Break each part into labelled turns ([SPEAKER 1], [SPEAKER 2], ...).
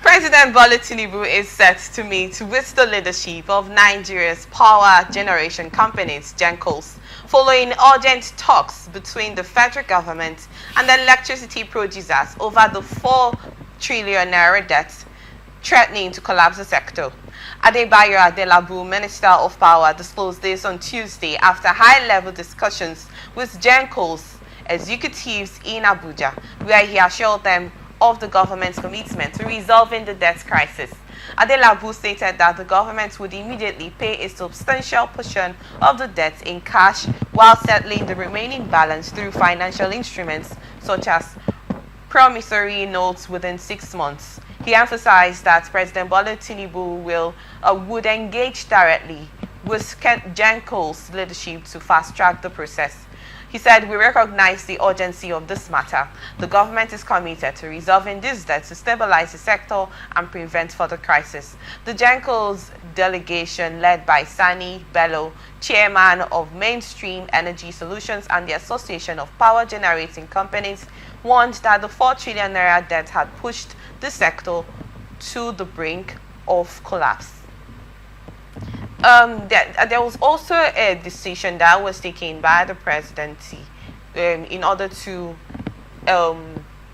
[SPEAKER 1] President Bola Tinubu is set to meet with the leadership of Nigeria's power generation companies, GenCos, following urgent talks between the federal government and the electricity producers over the 4 trillion naira debt threatening to collapse the sector. Adebayo Adelabu, Minister of Power, disclosed this on Tuesday after high-level discussions with GenCos executives in Abuja, where he assured them of the government's commitment to resolving the debt crisis. Adelabu stated that the government would immediately pay a substantial portion of the debt in cash while settling the remaining balance through financial instruments such as promissory notes within 6 months. He emphasized that President Bola Tinubu would engage directly with GenCos leadership to fast-track the process. He said, "We recognize the urgency of this matter. The government is committed to resolving this debt to stabilize the sector and prevent further crisis." The GenCos delegation, led by Sani Bello, chairman of Mainstream Energy Solutions and the Association of Power Generating Companies, warned that the 4 trillion naira debt had pushed the sector to the brink of collapse. There was also a decision that was taken by the presidency in order to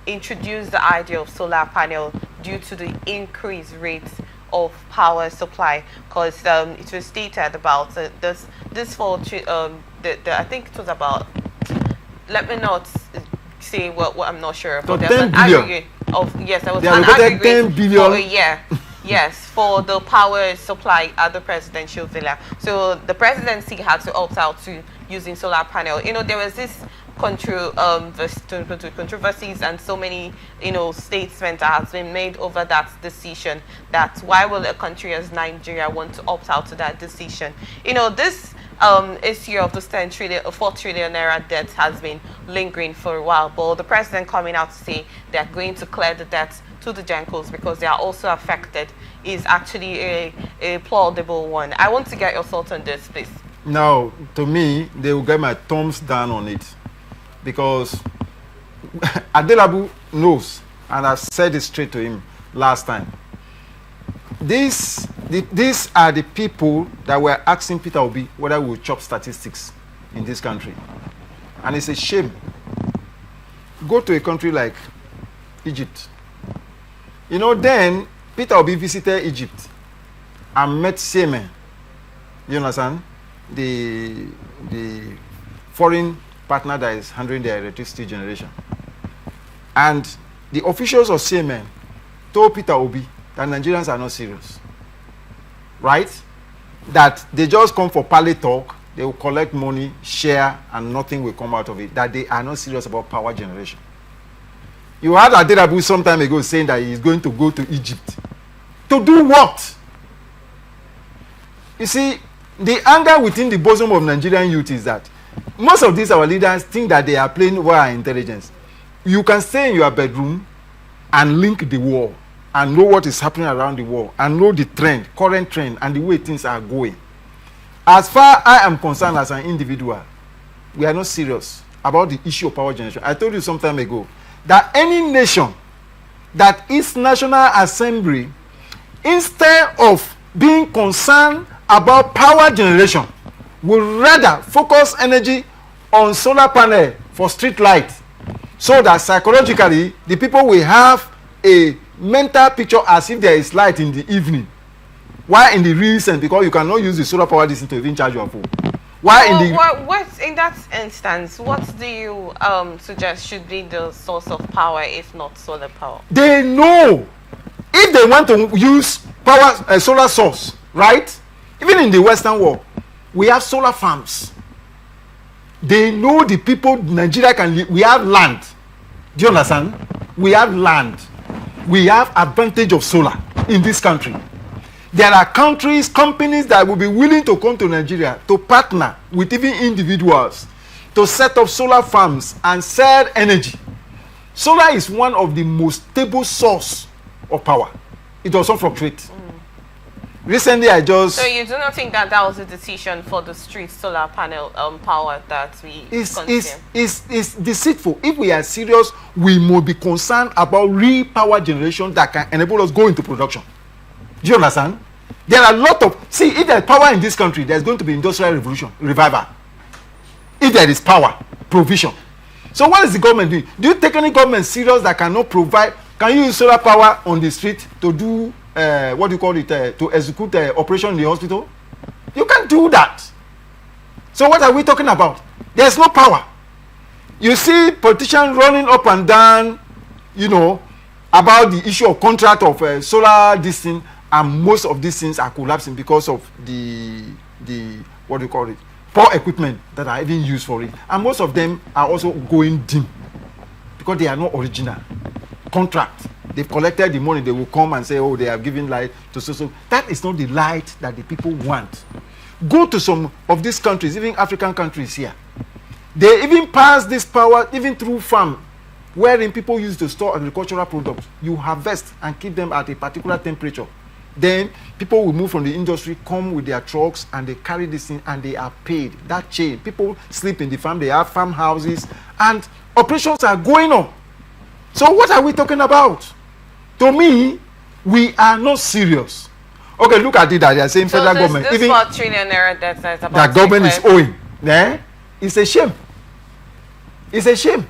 [SPEAKER 1] introduce the idea of solar panel due to the increased rates of power supply, because it was stated about this for I think it was about, let me not say what I'm not sure, but there's an aggregate of, yes, there was an aggregate
[SPEAKER 2] 10 billion
[SPEAKER 1] for a year. Yes, for the power supply at the presidential villa. So the presidency had to opt out to using solar panel. You know, there was this controversies and so many, statements that has been made over that decision, that why will a country as Nigeria want to opt out to that decision? This issue of this 4 trillion naira debt has been lingering for a while, but the president coming out to say they're going to clear the debt to the GenCos because they are also affected is actually a plausible one. I want to get your thoughts on this, please.
[SPEAKER 2] Now, to me, they will get my thumbs down on it, because Adelabu knows, and I've said it straight to him last time. These are the people that were asking Peter Obi whether we will chop statistics in this country. And it's a shame. Go to a country like Egypt. Then Peter Obi visited Egypt and met Semen. You understand? The foreign partner that is handling their electricity generation. And the officials of Semen told Peter Obi that Nigerians are not serious. Right? That they just come for parley talk, they will collect money, share, and nothing will come out of it. That they are not serious about power generation. You had Adelabu some time ago saying that he is going to go to Egypt. To do what? You see, the anger within the bosom of Nigerian youth is that most of these our leaders think that they are playing over our intelligence. You can stay in your bedroom and link the war and know what is happening around the world and know the trend, current trend, and the way things are going. As far as I am concerned as an individual, we are not serious about the issue of power generation. I told you some time ago that any nation that its National Assembly, instead of being concerned about power generation, will rather focus energy on solar panel for street light, so that psychologically the people will have a mental picture as if there is light in the evening, while in the real sense, because you cannot use the solar power this to even charge your phone.
[SPEAKER 1] What in that instance, what do you suggest should be the source of power if not solar power?
[SPEAKER 2] They know if they want to use power, solar source, right? Even in the Western world, we have solar farms. They know the people Nigeria can live. We have land. Do you understand? We have land. We have advantage of solar in this country. There are countries, companies that will be willing to come to Nigeria to partner with even individuals to set up solar farms and sell energy. Solar is one of the most stable source of power. It doesn't fluctuate. Recently, I just...
[SPEAKER 1] So you do not think that that was a decision for the street solar panel power that we consume?
[SPEAKER 2] It's deceitful. If we are serious, we must be concerned about real power generation that can enable us go into production. Do you understand? There are a lot of... See, if there's power in this country, there's going to be industrial revolution, revival. If there is power, provision. So what is the government doing? Do you take any government serious that cannot provide? Can you use solar power on the street to do... what do you call it, to execute operation in the hospital? You can't do that. So what are we talking about? There's no power. You see politicians running up and down, you know, about the issue of contract of solar this thing, and most of these things are collapsing because of the what do you call it, poor equipment that are even used for it, and most of them are also going dim because they are not original contract. They've collected the money, they will come and say, oh, they have given light to so. That is not the light that the people want. Go to some of these countries, even African countries here. They even pass this power even through farm, wherein people use to store agricultural products. You harvest and keep them at a particular temperature. Then people will move from the industry, come with their trucks, and they carry this thing and they are paid. That chain. People sleep in the farm, they have farmhouses, and operations are going on. So what are we talking about? To me, we are not serious. Okay, look at it that they are saying federal government.
[SPEAKER 1] This
[SPEAKER 2] even
[SPEAKER 1] 4 trillion naira debt is about
[SPEAKER 2] that government is owing. Eh? It's a shame. It's a shame.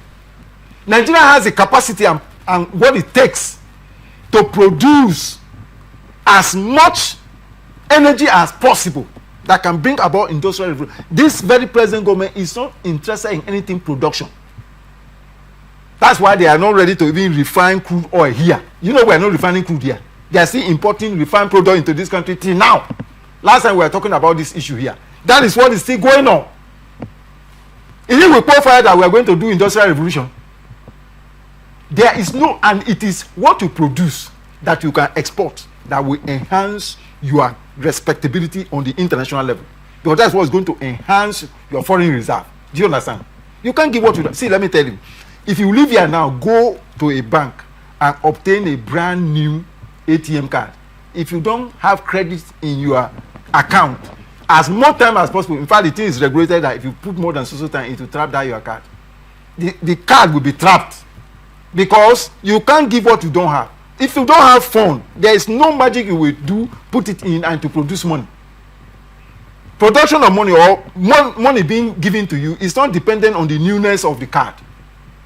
[SPEAKER 2] Nigeria has the capacity and what it takes to produce as much energy as possible that can bring about industrial revolution. This very present government is not interested in anything production. That's why they are not ready to even refine crude oil here. You know, we are not refining crude here. They are still importing refined product into this country till now. Last time we were talking about this issue here. That is what is still going on. Is it with profile that we are going to do industrial revolution? There is no, and it is what you produce that you can export that will enhance your respectability on the international level. Because that's what's going to enhance your foreign reserve. Do you understand? You can't give what you... See, let me tell you. If you live here now, go to a bank and obtain a brand new ATM card. If you don't have credit in your account, as much time as possible, in fact, the thing is regulated that if you put more than so time, it will trap down your card. The card will be trapped because you can't give what you don't have. If you don't have phone, there is no magic you will do, put it in and to produce money. Production of money or money being given to you is not dependent on the newness of the card,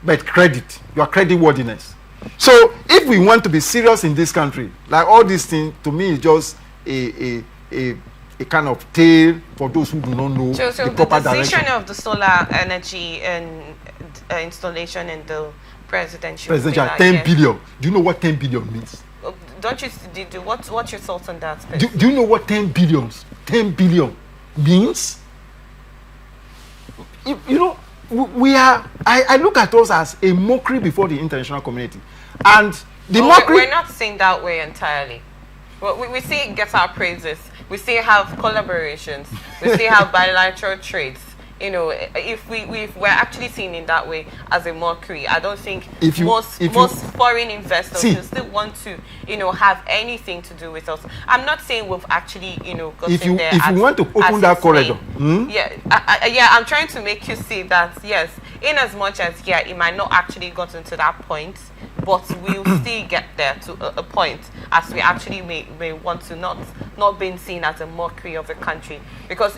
[SPEAKER 2] but credit, your credit worthiness. So if we want to be serious in this country, like all these things, to me is just a kind of tale for those who do not know the proper direction. So the decision
[SPEAKER 1] of the solar energy and installation in the presidential
[SPEAKER 2] 10 billion. Do you know what 10 billion means?
[SPEAKER 1] Don't you what's your thoughts on that?
[SPEAKER 2] Do you know what 10 billion means? You know, we are, I look at us as a mockery before the international community, and the mockery...
[SPEAKER 1] We're not saying that way entirely. We see get our praises, we see have collaborations, we see have bilateral trades. You know, if we're actually seen in that way as a mockery, I don't think most foreign investors will still want to, you know, have anything to do with us. I'm not saying we've actually, you know, gotten there.
[SPEAKER 2] If you want to open that corridor,
[SPEAKER 1] yeah, I'm trying to make you see that yes, in as much as it might not actually gotten to that point, but we'll still get there to a point as we actually may want to not being seen as a mockery of a country, because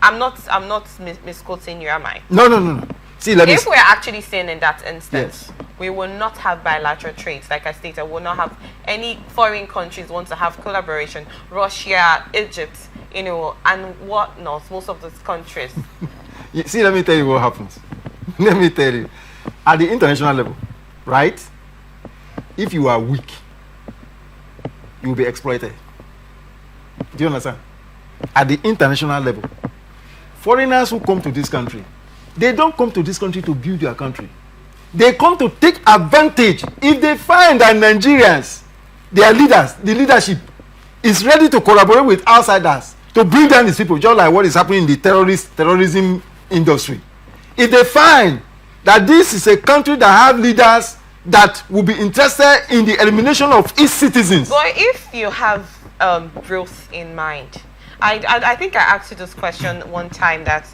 [SPEAKER 1] I'm not misquoting you, am I?
[SPEAKER 2] No. See,
[SPEAKER 1] if we're actually saying in that instance, we will not have bilateral trades. Like I stated, we will not have any foreign countries want to have collaboration. Russia, Egypt, you know, and whatnot. Most of those countries.
[SPEAKER 2] See, let me tell you what happens. Let me tell you. At the international level, right? If you are weak, you will be exploited. Do you understand? At the international level, foreigners who come to this country, they don't come to this country to build their country. They come to take advantage. If they find that Nigerians, their leaders, the leadership, is ready to collaborate with outsiders to bring down these people, just like what is happening in the terrorism industry. If they find that this is a country that have leaders that will be interested in the elimination of its citizens.
[SPEAKER 1] But if you have growth in mind. I think I asked you this question one time that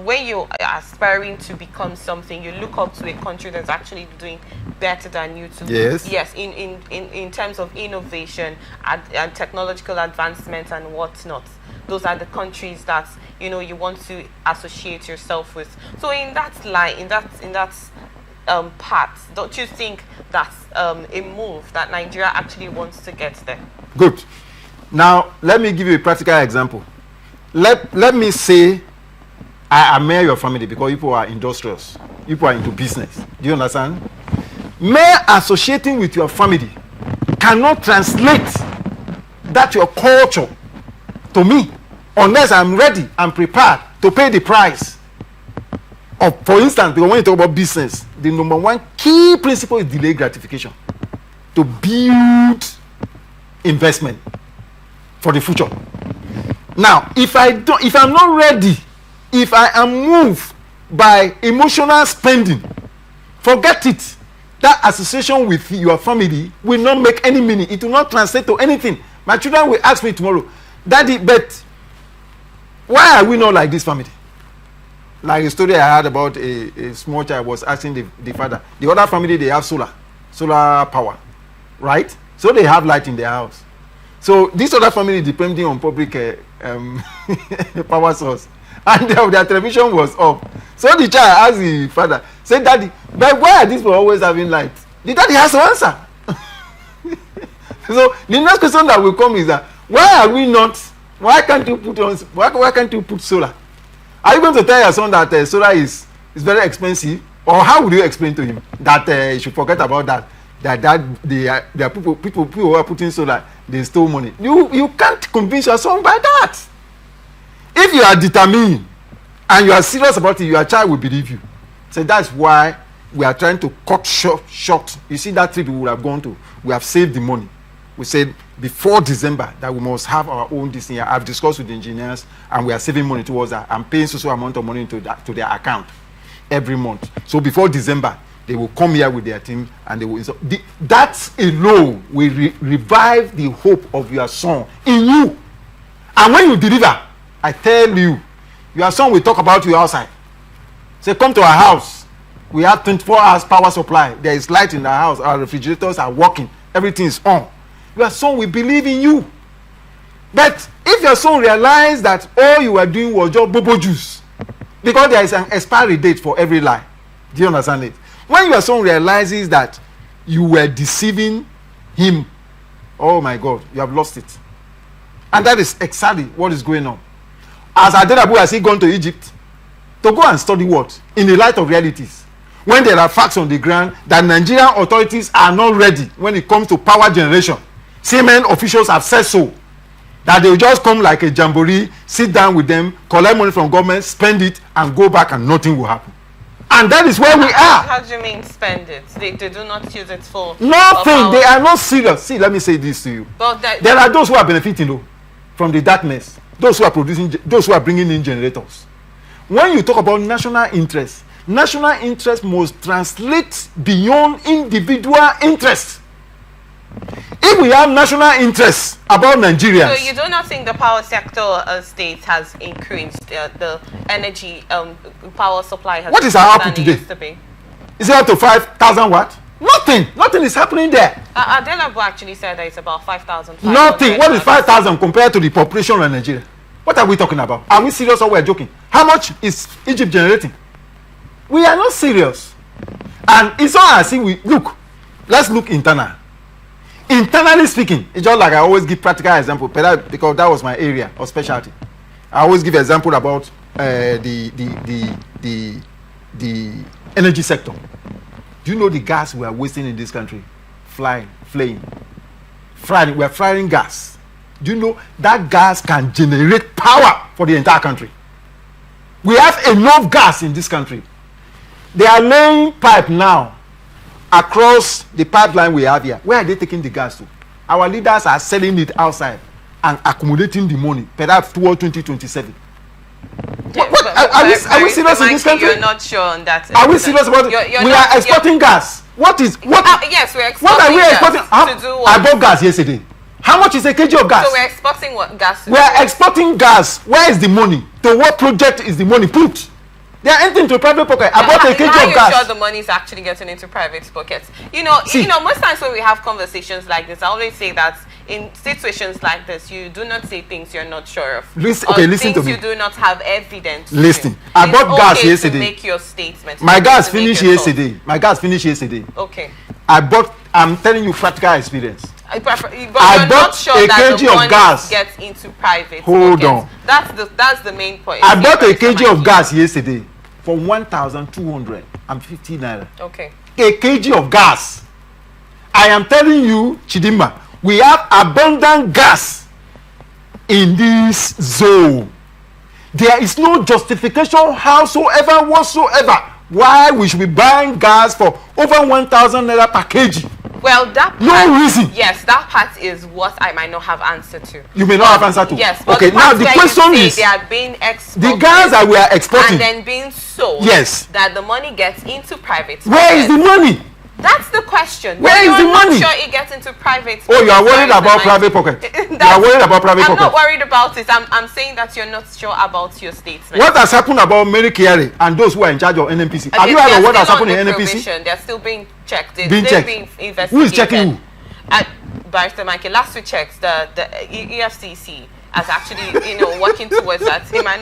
[SPEAKER 1] when you are aspiring to become something, you look up to a country that's actually doing better than you to. Yes, in terms of innovation and technological advancement and whatnot. Those are the countries that you want to associate yourself with. So in that line, in that path, don't you think that's a move that Nigeria actually wants to get there?
[SPEAKER 2] Good. Now let me give you a practical example. Let me say I admire your family because people are industrious. People are into business. Do you understand? Mere associating with your family cannot translate that your culture to me unless I'm ready and prepared to pay the price. For instance, because when you talk about business, the number one key principle is delayed gratification. To build investment for the future. Now, if I'm not ready, if I am moved by emotional spending, forget it. That association with your family will not make any meaning. It will not translate to anything. My children will ask me tomorrow, Daddy, but why are we not like this family? Like a story I heard about a small child was asking the father. The other family, they have solar power, right? So they have light in their house. So this other family depending on public power source. And their television was off. So the child asked the father, say, Daddy, but why are these people always having light? The daddy has to answer. So the next question that will come is that why can't you put solar? Are you going to tell your son that solar is very expensive? Or how would you explain to him that he should forget about that? There are people who are putting solar, they stole money. You can't convince your son by that. If you are determined and you are serious about it, your child will believe you. So that's why we are trying to cut short. You see that trip we would have gone to, we have saved the money. We said before December that we must have our own this year. I've discussed with the engineers and we are saving money towards that. I'm paying so amount of money to their account every month. So before December, they will come here with their team and they will install. That alone will revive the hope of your son in you. And when you deliver, I tell you, your son will talk about you outside. Say, come to our house. We have 24 hours power supply. There is light in the house. Our refrigerators are working. Everything is on. Your son will believe in you. But if your son realizes that all you were doing was just bobo juice, because there is an expiry date for every lie. Do you understand it? When your son realizes that you were deceiving him, oh my God, you have lost it. And that is exactly what is going on. As Adelabu has he gone to Egypt to go and study what? In the light of realities. When there are facts on the ground that Nigerian authorities are not ready when it comes to power generation. Siemens officials have said so. That they will just come like a jamboree, sit down with them, collect money from government, spend it, and go back and nothing will happen. And that is where we are.
[SPEAKER 1] How do you mean spend it? They do not use it for
[SPEAKER 2] nothing. They are not serious. See, let me say this to you.
[SPEAKER 1] But
[SPEAKER 2] there are those who are benefiting though, from the darkness. Those who are producing, those who are bringing in generators. When you talk about national interest must translate beyond individual interest. If we have national interest about Nigerians.
[SPEAKER 1] So you do not think the power sector state has increased the energy power supply has?
[SPEAKER 2] What is our output today? Is it up to 5,000 watt? Nothing is happening there.
[SPEAKER 1] Adelabu actually said that it's about 5,000.
[SPEAKER 2] Nothing. What is 5,000 compared to the population of Nigeria? What are we talking about? Are we serious or we are joking? How much is Egypt generating? We are not serious. And it's not as if we look. Let's look internal. Internally speaking, it's just like I always give practical example, because that was my area of specialty. I always give example about the energy sector. Do you know the gas we are wasting in this country? Frying. We are frying gas. Do you know that gas can generate power for the entire country? We have enough gas in this country. They are laying pipe now across the pipeline we have here. Where are they taking the gas to? Our leaders are selling it outside and accumulating the money, perhaps toward 2027. Are we serious in this country?
[SPEAKER 1] You're not sure on that.
[SPEAKER 2] Are we serious about it? We are exporting gas. Yes, we're exporting.
[SPEAKER 1] What are we exporting?
[SPEAKER 2] I bought gas yesterday. How much is a kg of gas?
[SPEAKER 1] So we're exporting what gas?
[SPEAKER 2] We are exporting gas. Where is the money? To what project is the money put? They are entering into private pocket. I bought a kg of gas.
[SPEAKER 1] How are you sure the money is actually getting into private pockets? You know, most times when we have conversations like this, I always say that in situations like this, you do not say things you're not sure of.
[SPEAKER 2] Listen to me.
[SPEAKER 1] You do not have evidence.
[SPEAKER 2] Listen, I bought gas yesterday.
[SPEAKER 1] To make your statement.
[SPEAKER 2] My gas finished yesterday. My gas finished yesterday.
[SPEAKER 1] Okay.
[SPEAKER 2] I'm telling you practical experience.
[SPEAKER 1] But you're not sure that the money gets into private
[SPEAKER 2] Hold on.
[SPEAKER 1] That's the main point.
[SPEAKER 2] I bought a kg of gas yesterday for 1,250 naira.
[SPEAKER 1] Okay.
[SPEAKER 2] A kg of gas. I am telling you, Chidima, we have abundant gas in this zone. There is no justification whatsoever why we should be buying gas for over 1,000 naira per kg.
[SPEAKER 1] Well, that part,
[SPEAKER 2] no reason.
[SPEAKER 1] Yes, that part is what I might not have answer to.
[SPEAKER 2] You may not have answer to.
[SPEAKER 1] Yes.
[SPEAKER 2] But okay. Now the question is,
[SPEAKER 1] they are being exported.
[SPEAKER 2] The gas that we are exporting
[SPEAKER 1] and then being sold.
[SPEAKER 2] Yes.
[SPEAKER 1] That the money gets into private.
[SPEAKER 2] Where is the money?
[SPEAKER 1] That's the question.
[SPEAKER 2] Where is the money?
[SPEAKER 1] I'm not sure it gets into private.
[SPEAKER 2] Oh, you are worried about private pocket. You are worried about private pocket.
[SPEAKER 1] I'm not worried about it. I'm saying that you're not sure about your statement.
[SPEAKER 2] What has happened about Mary Kiari and those who are in charge of NNPC? Have you heard of what has happened in NNPC?
[SPEAKER 1] They're still being checked. They're
[SPEAKER 2] being
[SPEAKER 1] investigated.
[SPEAKER 2] Who is checking who?
[SPEAKER 1] Barrister Michael, last we checked, the EFCC as actually, working towards that. It might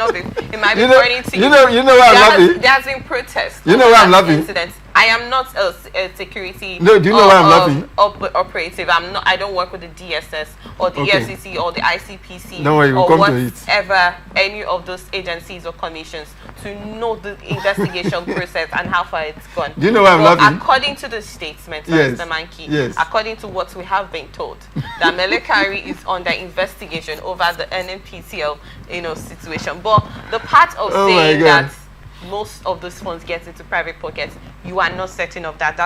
[SPEAKER 1] be pointing to
[SPEAKER 2] you know why I'm laughing?
[SPEAKER 1] There has been protests.
[SPEAKER 2] You know why I'm laughing?
[SPEAKER 1] Incidents. I am not a security.
[SPEAKER 2] No, do you know why I'm laughing?
[SPEAKER 1] Operative. I don't work with the DSS or the EFCC or the ICPC
[SPEAKER 2] or
[SPEAKER 1] whatever any of those agencies or commissions to know the investigation process and how far it's gone.
[SPEAKER 2] Do you know why I'm laughing?
[SPEAKER 1] According to the statement,
[SPEAKER 2] yes.
[SPEAKER 1] Mr. Mankey,
[SPEAKER 2] yes.
[SPEAKER 1] According to what we have been told, that Melekari is under investigation over the NNPCL, situation. But the part of saying that most of those funds get into private pockets, you are not certain of that.